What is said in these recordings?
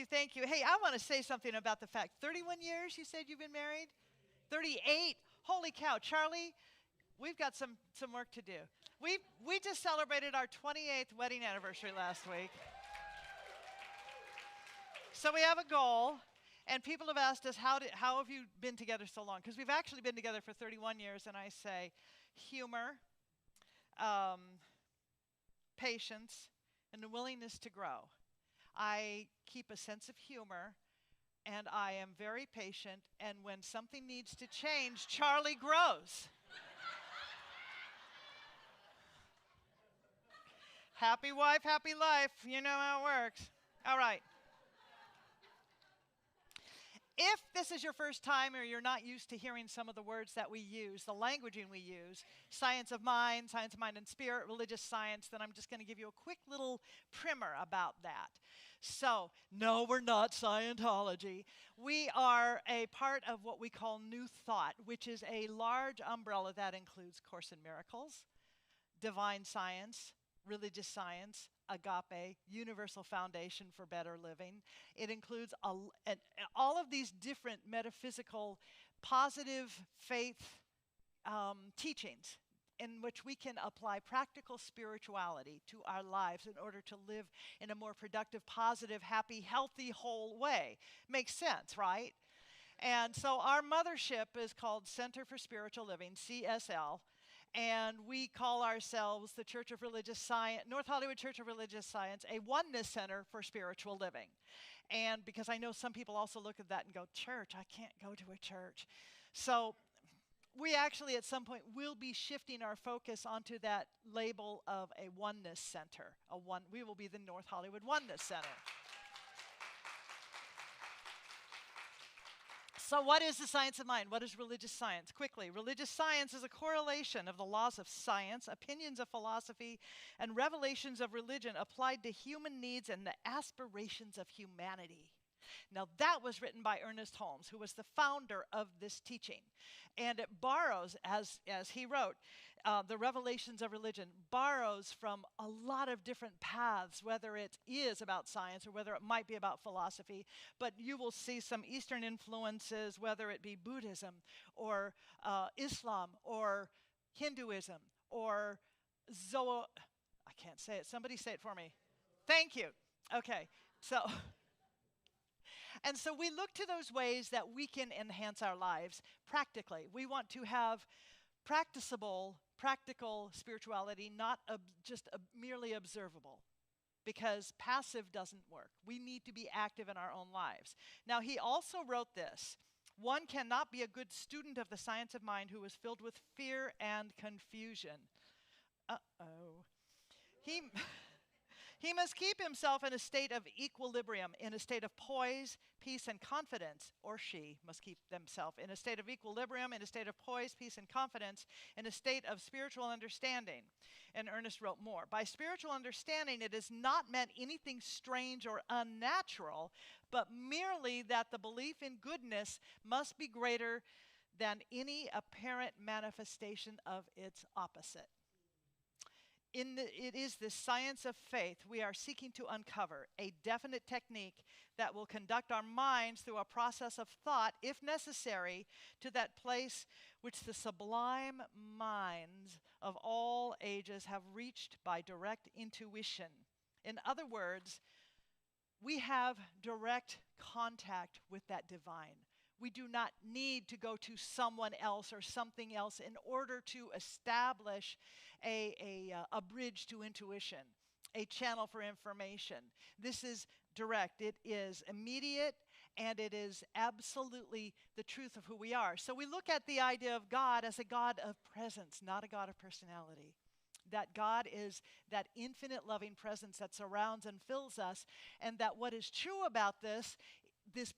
you, thank you. Hey, I want to say something about the fact, 31 years you said you've been married? 38. Holy cow, Charlie, we've got some work to do. We just celebrated our 28th wedding anniversary last week. So we have a goal, and people have asked us, how have you been together so long? Because we've actually been together for 31 years, and I say humor, patience, and the willingness to grow. I keep a sense of humor, and I am very patient, and when something needs to change, Charlie grows. Happy wife, happy life. You know how it works. All right. If this is your first time or you're not used to hearing some of the words that we use, the languaging we use, science of mind and spirit, religious science, then I'm just going to give you a quick little primer about that. So, no, we're not Scientology. We are a part of what we call New Thought, which is a large umbrella that includes Course in Miracles, divine science, religious science, agape, universal foundation for better living. It includes all of these different metaphysical, positive faith teachings in which we can apply practical spirituality to our lives in order to live in a more productive, positive, happy, healthy, whole way. Makes sense, right? And so our mothership is called Center for Spiritual Living, CSL. And we call ourselves the Church of Religious Science, North Hollywood Church of Religious Science, a oneness center for spiritual living. And because I know some people also look at that and go, church, I can't go to a church. So we actually at some point will be shifting our focus onto that label of a oneness center. We will be the North Hollywood Oneness Center. So what is the science of mind? What is religious science? Quickly, religious science is a correlation of the laws of science, opinions of philosophy, and revelations of religion applied to human needs and the aspirations of humanity. Now that was written by Ernest Holmes, who was the founder of this teaching. And it borrows, as he wrote, the revelations of religion borrows from a lot of different paths, whether it is about science or whether it might be about philosophy. But you will see some Eastern influences, whether it be Buddhism or Islam or Hinduism or I can't say it. Somebody say it for me. Thank you. Okay. And so we look to those ways that we can enhance our lives practically. We want to have practical spirituality, not just merely observable, because passive doesn't work. We need to be active in our own lives. Now, he also wrote this: one cannot be a good student of the science of mind who is filled with fear and confusion. Uh-oh. He must keep himself in a state of equilibrium, in a state of poise, peace, and confidence. Or she must keep themselves in a state of equilibrium, in a state of poise, peace, and confidence, in a state of spiritual understanding. And Ernest wrote more. By spiritual understanding, it is not meant anything strange or unnatural, but merely that the belief in goodness must be greater than any apparent manifestation of its opposite. It is the science of faith we are seeking to uncover, a definite technique that will conduct our minds through a process of thought, if necessary, to that place which the sublime minds of all ages have reached by direct intuition. In other words, we have direct contact with that divine. We do not need to go to someone else or something else in order to establish a bridge to intuition, a channel for information. This is direct. It is immediate, and it is absolutely the truth of who we are. So we look at the idea of God as a God of presence, not a God of personality. That God is that infinite loving presence that surrounds and fills us, and that what is true about this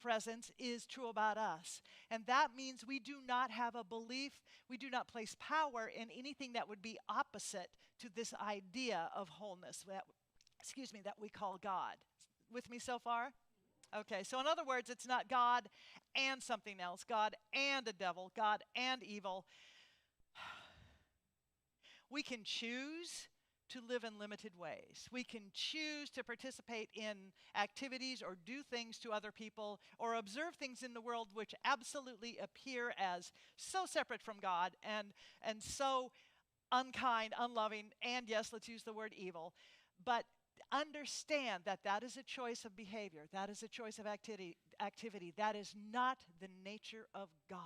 presence is true about us. And that means we do not have a belief, we do not place power in anything that would be opposite to this idea of wholeness, that we call God. With me so far? Okay, so in other words, it's not God and something else, God and a devil, God and evil. We can choose to live in limited ways. We can choose to participate in activities or do things to other people or observe things in the world which absolutely appear as so separate from God and so unkind, unloving, and yes, let's use the word evil. But understand that that is a choice of behavior. That is a choice of activity. That is not the nature of God.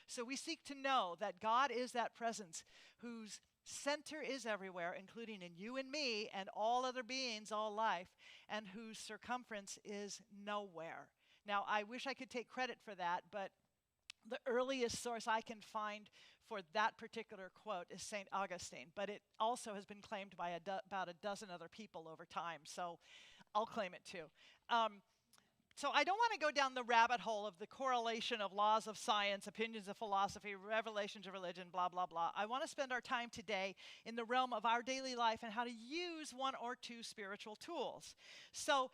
So we seek to know that God is that presence whose center is everywhere, including in you and me and all other beings, all life, and whose circumference is nowhere. Now, I wish I could take credit for that, but the earliest source I can find for that particular quote is St. Augustine, but it also has been claimed by about a dozen other people over time, so I'll claim it too. So I don't want to go down the rabbit hole of the correlation of laws of science, opinions of philosophy, revelations of religion, blah, blah, blah. I want to spend our time today in the realm of our daily life and how to use one or two spiritual tools. So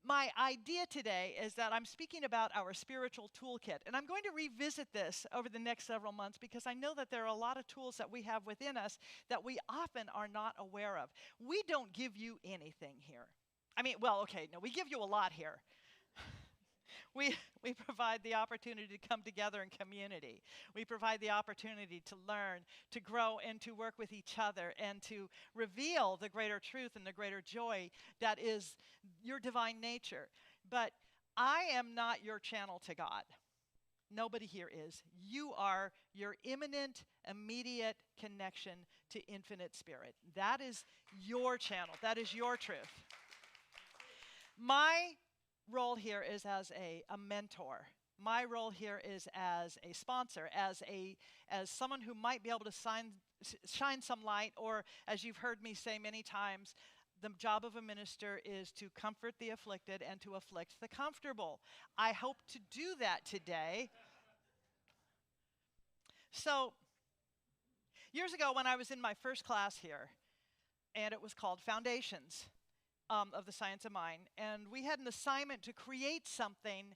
my idea today is that I'm speaking about our spiritual toolkit, and I'm going to revisit this over the next several months because I know that there are a lot of tools that we have within us that we often are not aware of. We don't give you anything here. I mean, well, okay, no, we give you a lot here. We provide the opportunity to come together in community. We provide the opportunity to learn, to grow, and to work with each other, and to reveal the greater truth and the greater joy that is your divine nature. But I am not your channel to God. Nobody here is. You are your imminent, immediate connection to infinite spirit. That is your channel. That is your truth. My role here is as a mentor. My role here is as a sponsor, as someone who might be able to shine some light, or as you've heard me say many times, the job of a minister is to comfort the afflicted and to afflict the comfortable. I hope to do that today. So, years ago when I was in my first class here, and it was called Foundations of the Science of Mind, and we had an assignment to create something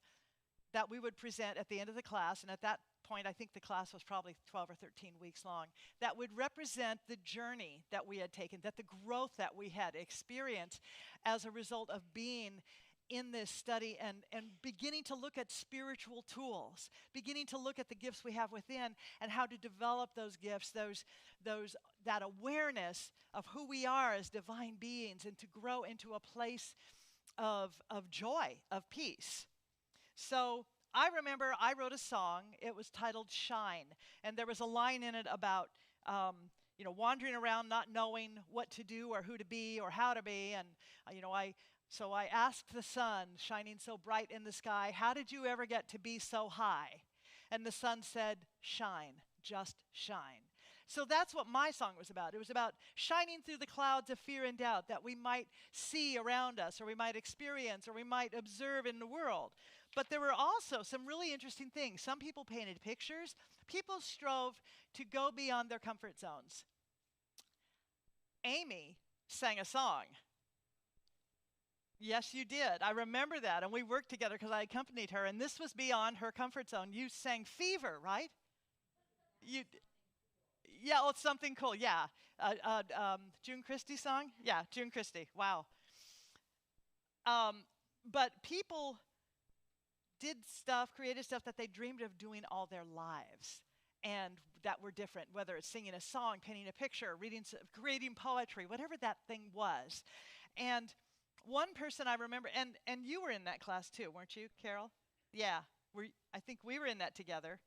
that we would present at the end of the class, and at that point I think the class was probably 12 or 13 weeks long, that would represent the journey that we had taken, that the growth that we had experienced as a result of being in this study and beginning to look at spiritual tools, beginning to look at the gifts we have within and how to develop those gifts, that awareness of who we are as divine beings, and to grow into a place of joy, of peace. So I remember I wrote a song. It was titled Shine, and there was a line in it about wandering around not knowing what to do or who to be or how to be, and So I asked the sun, shining so bright in the sky, how did you ever get to be so high? And the sun said, shine, just shine. So that's what my song was about. It was about shining through the clouds of fear and doubt that we might see around us, or we might experience, or we might observe in the world. But there were also some really interesting things. Some people painted pictures. People strove to go beyond their comfort zones. Amy sang a song. Yes, you did. I remember that. And we worked together because I accompanied her. And this was beyond her comfort zone. You sang Fever, right? Yeah, oh, it's something cool. Yeah. June Christie song? Yeah, June Christie. Wow. But people did stuff, created stuff that they dreamed of doing all their lives, and that were different, whether it's singing a song, painting a picture, creating poetry, whatever that thing was. And one person I remember, and you were in that class too, weren't you, Carol? Yeah, I think we were in that together.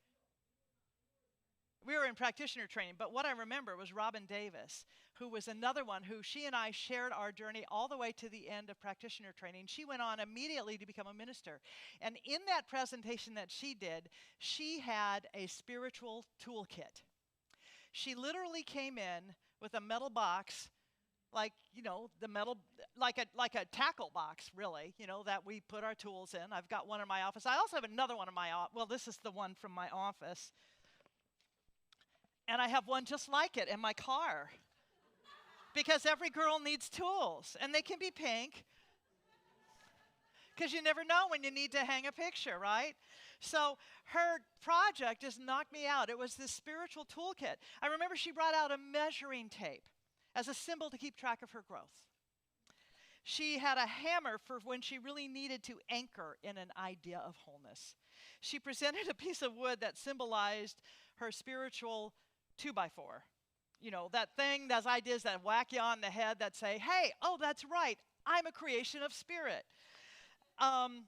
We were in practitioner training, but what I remember was Robin Davis, who was another one who she and I shared our journey all the way to the end of practitioner training. She went on immediately to become a minister. And in that presentation that she did, she had a spiritual toolkit. She literally came in with a metal box, like, the metal, like a tackle box, really, that we put our tools in. I've got one in my office. I also have another one in my office. Well, this is the one from my office. And I have one just like it in my car. Because every girl needs tools. And they can be pink. Because you never know when you need to hang a picture, right? So her project just knocked me out. It was this spiritual toolkit. I remember she brought out a measuring tape. as a symbol to keep track of her growth. She had a hammer for when she really needed to anchor in an idea of wholeness. She presented a piece of wood that symbolized her spiritual 2x4. You know, that thing, those ideas that whack you on the head that say, hey, oh, that's right, I'm a creation of spirit.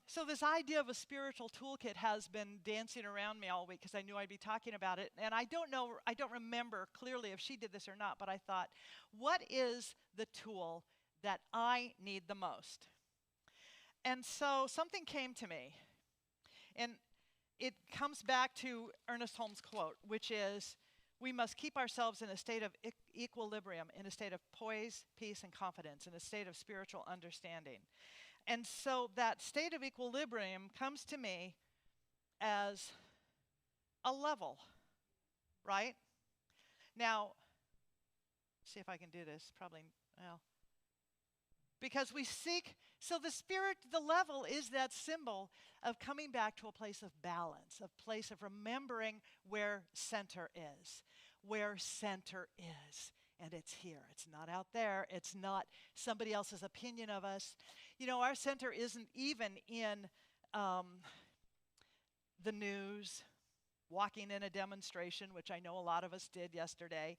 So this idea of a spiritual toolkit has been dancing around me all week because I knew I'd be talking about it. And I don't remember clearly if she did this or not, but I thought, what is the tool that I need the most? And so something came to me. And it comes back to Ernest Holmes' quote, which is, we must keep ourselves in a state of equilibrium, in a state of poise, peace, and confidence, in a state of spiritual understanding. And so that state of equilibrium comes to me as a level, right? Now, see if I can do this. Probably, well, because we seek, so the level is that symbol of coming back to a place of balance, a place of remembering where center is, and it's here. It's not out there. It's not somebody else's opinion of us. You know, our center isn't even in the news, walking in a demonstration, which I know a lot of us did yesterday.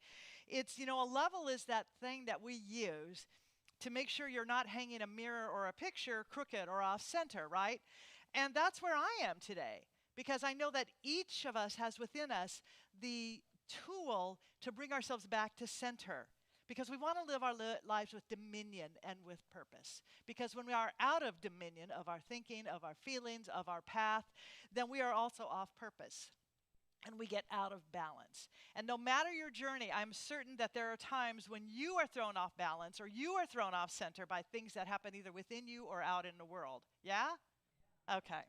It's, you know, a level is that thing that we use to make sure you're not hanging a mirror or a picture crooked or off center, right? And that's where I am today, because I know that each of us has within us the tool to bring ourselves back to center, because we want to live our lives with dominion and with purpose. Because when we are out of dominion of our thinking, of our feelings, of our path, then we are also off purpose. And we get out of balance. And no matter your journey, I'm certain that there are times when you are thrown off balance or you are thrown off center by things that happen either within you or out in the world. Yeah? Okay.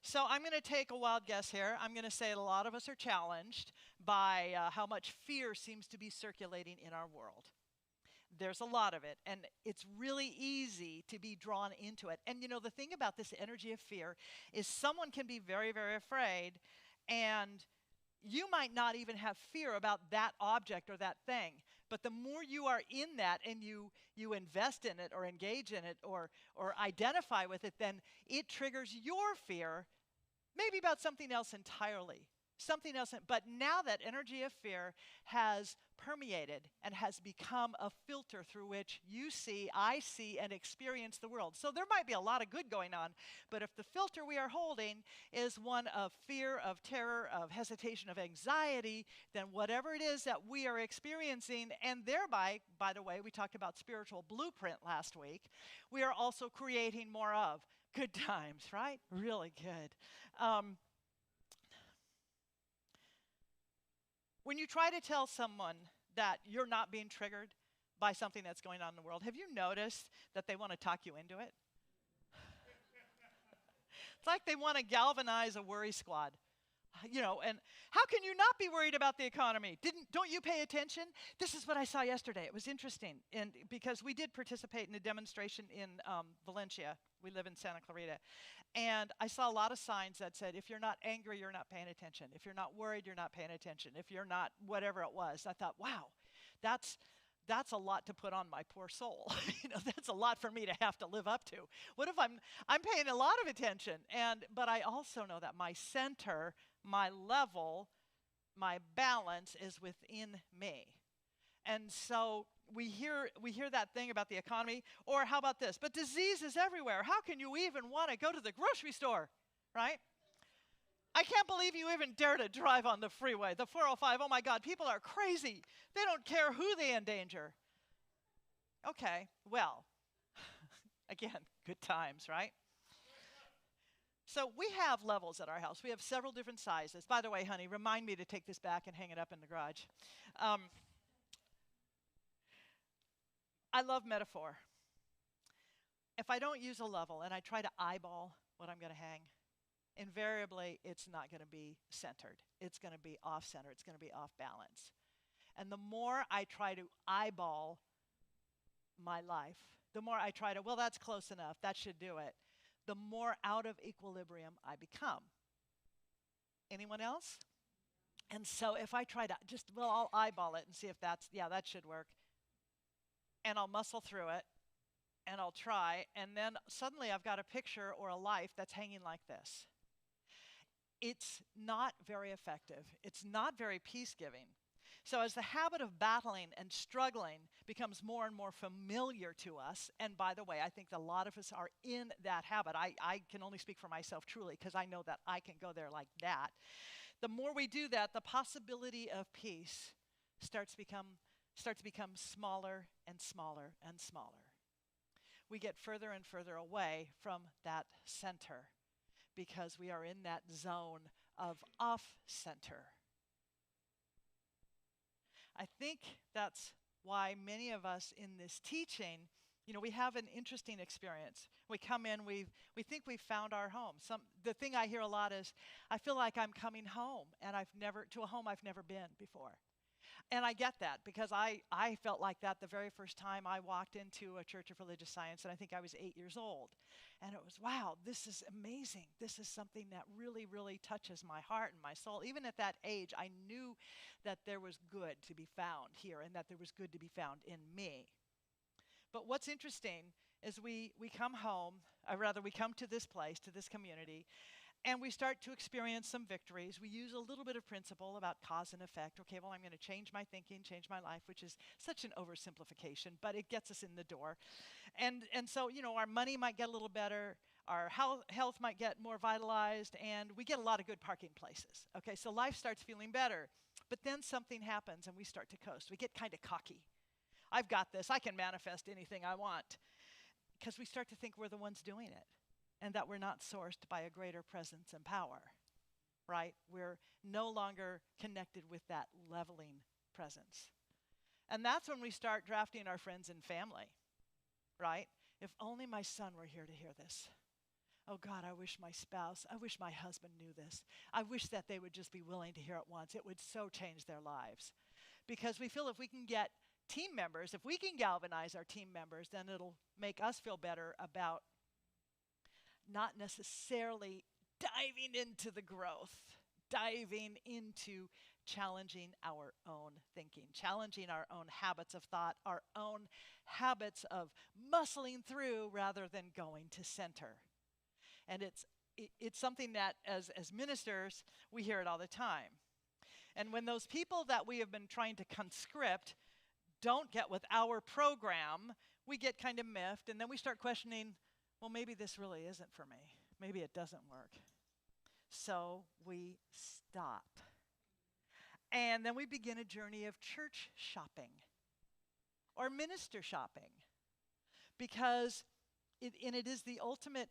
So I'm going to take a wild guess here. I'm going to say a lot of us are challenged by how much fear seems to be circulating in our world. There's a lot of it, and it's really easy to be drawn into it. And you know, the thing about this energy of fear is someone can be very, very afraid, and you might not even have fear about that object or that thing. But the more you are in that and you invest in it or engage in it or identify with it, then it triggers your fear, maybe about something else entirely. Something else, but now that energy of fear has permeated and has become a filter through which you see, I see, and experience the world. So there might be a lot of good going on, but if the filter we are holding is one of fear, of terror, of hesitation, of anxiety, then whatever it is that we are experiencing, and thereby, by the way, we talked about spiritual blueprint last week, we are also creating more of good times, right? Really good. When you try to tell someone that you're not being triggered by something that's going on in the world, have you noticed that they want to talk you into it? It's like they want to galvanize a worry squad. You know, and how can you not be worried about the economy? Don't you pay attention? This is what I saw yesterday. It was interesting, and because we did participate in a demonstration in Valencia. We live in Santa Clarita. And I saw a lot of signs that said, if you're not angry, you're not paying attention. If you're not worried, you're not paying attention. If you're not whatever it was. I thought, wow, that's a lot to put on my poor soul. You know, that's a lot for me to have to live up to. What if I'm paying a lot of attention? But I also know that my center, my level, my balance is within me. And so we hear that thing about the economy, or how about this? But disease is everywhere. How can you even want to go to the grocery store, right? I can't believe you even dare to drive on the freeway, the 405. Oh my God, people are crazy. They don't care who they endanger. Okay, well, again, good times, right? So we have levels at our house. We have several different sizes. By the way, honey, remind me to take this back and hang it up in the garage. I love metaphor. If I don't use a level and I try to eyeball what I'm going to hang, invariably it's not going to be centered. It's going to be off center. It's going to be off balance. And the more I try to eyeball my life, the more I try to, well, that's close enough. That should do it. The more out of equilibrium I become. Anyone else? And so if I try to I'll eyeball it and see if that should work. and I'll muscle through it, and I'll try, and then suddenly I've got a picture or a life that's hanging like this. It's not very effective. It's not very peace-giving. So as the habit of battling and struggling becomes more and more familiar to us, and by the way, I think a lot of us are in that habit. I can only speak for myself truly because I know that I can go there like that. The more we do that, the possibility of peace starts to become smaller and smaller and smaller. We get further and further away from that center because we are in that zone of off-center. I think that's why many of us in this teaching, we have an interesting experience. We come in, we think we've found our home. The thing I hear a lot is, I feel like I'm coming home, and to a home I've never been before. And I get that because I felt like that the very first time I walked into a church of religious science, and I think I was 8 years old. And it was, wow, this is amazing. This is something that really, really touches my heart and my soul. Even at that age, I knew that there was good to be found here and that there was good to be found in me. But what's interesting is we come home, or rather we come to this place, to this community, and we start to experience some victories. We use a little bit of principle about cause and effect. Okay, well, I'm going to change my thinking, change my life, which is such an oversimplification, but it gets us in the door. And so, our money might get a little better, our health might get more vitalized, and we get a lot of good parking places. Okay, so life starts feeling better. But then something happens, and we start to coast. We get kind of cocky. I've got this. I can manifest anything I want. Because we start to think we're the ones doing it, and that we're not sourced by a greater presence and power, right? We're no longer connected with that leveling presence. And that's when we start drafting our friends and family, right? If only my son were here to hear this. Oh God, I wish my spouse, I wish my husband knew this. I wish that they would just be willing to hear it once. It would so change their lives. Because we feel if we can get team members, if we can galvanize our team members, then it'll make us feel better about not necessarily diving into the growth, diving into challenging our own thinking, challenging our own habits of thought, our own habits of muscling through rather than going to center. And it's something that as ministers, we hear it all the time. And when those people that we have been trying to conscript don't get with our program, we get kind of miffed, and then we start questioning, well, maybe this really isn't for me. Maybe it doesn't work. So we stop. And then we begin a journey of church shopping or minister shopping, because it is the ultimate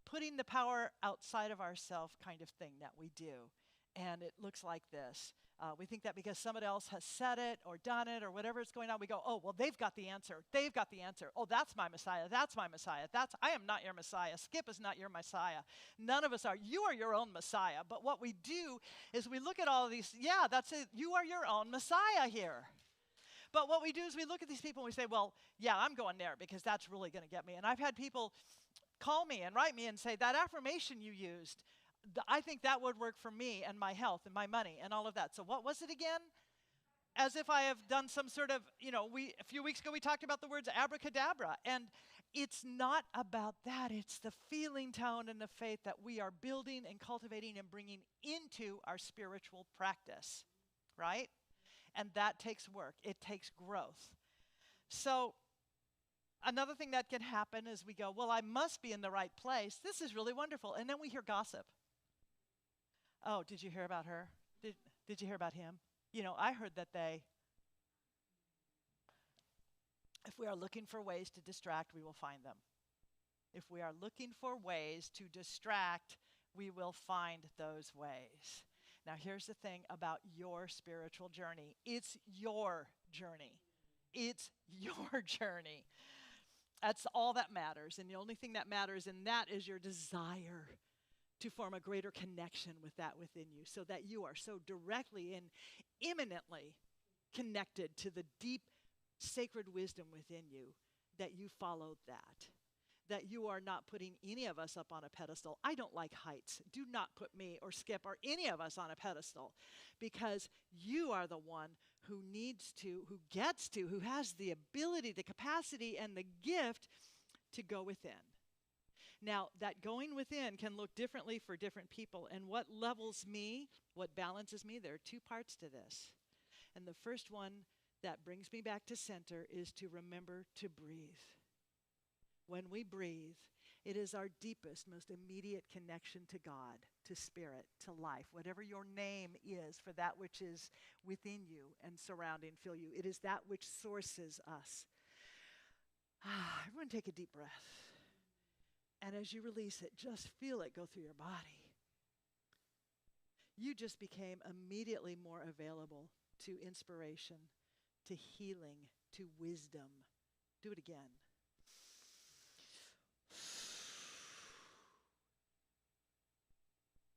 putting the power outside of ourselves kind of thing that we do. And it looks like this. We think that because somebody else has said it or done it or whatever is going on, we go, oh, well, they've got the answer. They've got the answer. Oh, that's my Messiah. That's my Messiah. I am not your Messiah. Skip is not your Messiah. None of us are. You are your own Messiah. But what we do is we look at all of these. Yeah, that's it. You are your own Messiah here. But what we do is we look at these people and we say, well, yeah, I'm going there because that's really going to get me. And I've had people call me and write me and say, that affirmation you used, I think that would work for me and my health and my money and all of that. So what was it again? As if I have done some sort of, a few weeks ago we talked about the words abracadabra. And it's not about that. It's the feeling tone and the faith that we are building and cultivating and bringing into our spiritual practice, right? And that takes work. It takes growth. So another thing that can happen is we go, well, I must be in the right place. This is really wonderful. And then we hear gossip. Oh, did you hear about her? Did you hear about him? I heard that if we are looking for ways to distract, we will find them. If we are looking for ways to distract, we will find those ways. Now, here's the thing about your spiritual journey. It's your journey. It's your journey. That's all that matters. And the only thing that matters in that is your desire to form a greater connection with that within you, so that you are so directly and imminently connected to the deep sacred wisdom within you that you follow that you are not putting any of us up on a pedestal. I don't like heights. Do not put me or Skip or any of us on a pedestal, because you are the one who needs to, who gets to, who has the ability, the capacity, and the gift to go within. Now, that going within can look differently for different people. And what levels me, what balances me, there are two parts to this. And the first one that brings me back to center is to remember to breathe. When we breathe, it is our deepest, most immediate connection to God, to spirit, to life, whatever your name is for that which is within you and surrounding, fill you. It is that which sources us. Everyone take a deep breath. And as you release it, just feel it go through your body. You just became immediately more available to inspiration, to healing, to wisdom. Do it again.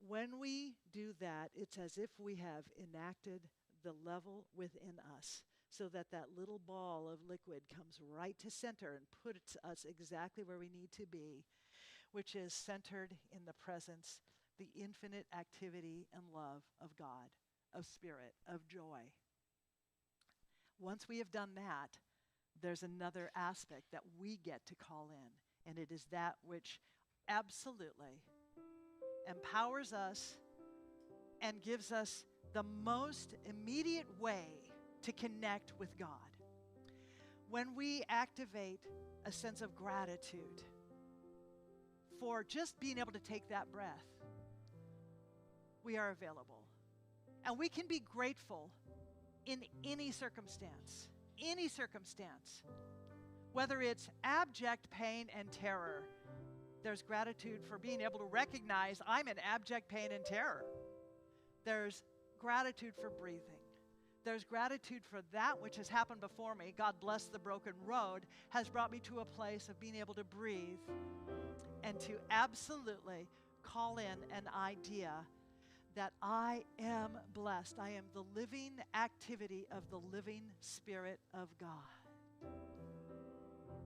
When we do that, it's as if we have enacted the level within us, so that that little ball of liquid comes right to center and puts us exactly where we need to be, which is centered in the presence, the infinite activity and love of God, of spirit, of joy. Once we have done that, there's another aspect that we get to call in, and it is that which absolutely empowers us and gives us the most immediate way to connect with God. When we activate a sense of gratitude for just being able to take that breath, we are available. And we can be grateful in any circumstance, whether it's abject pain and terror. There's gratitude for being able to recognize I'm in abject pain and terror. There's gratitude for breathing. There's gratitude for that which has happened before me. God bless the broken road, has brought me to a place of being able to breathe and to absolutely call in an idea that I am blessed. I am the living activity of the living Spirit of God.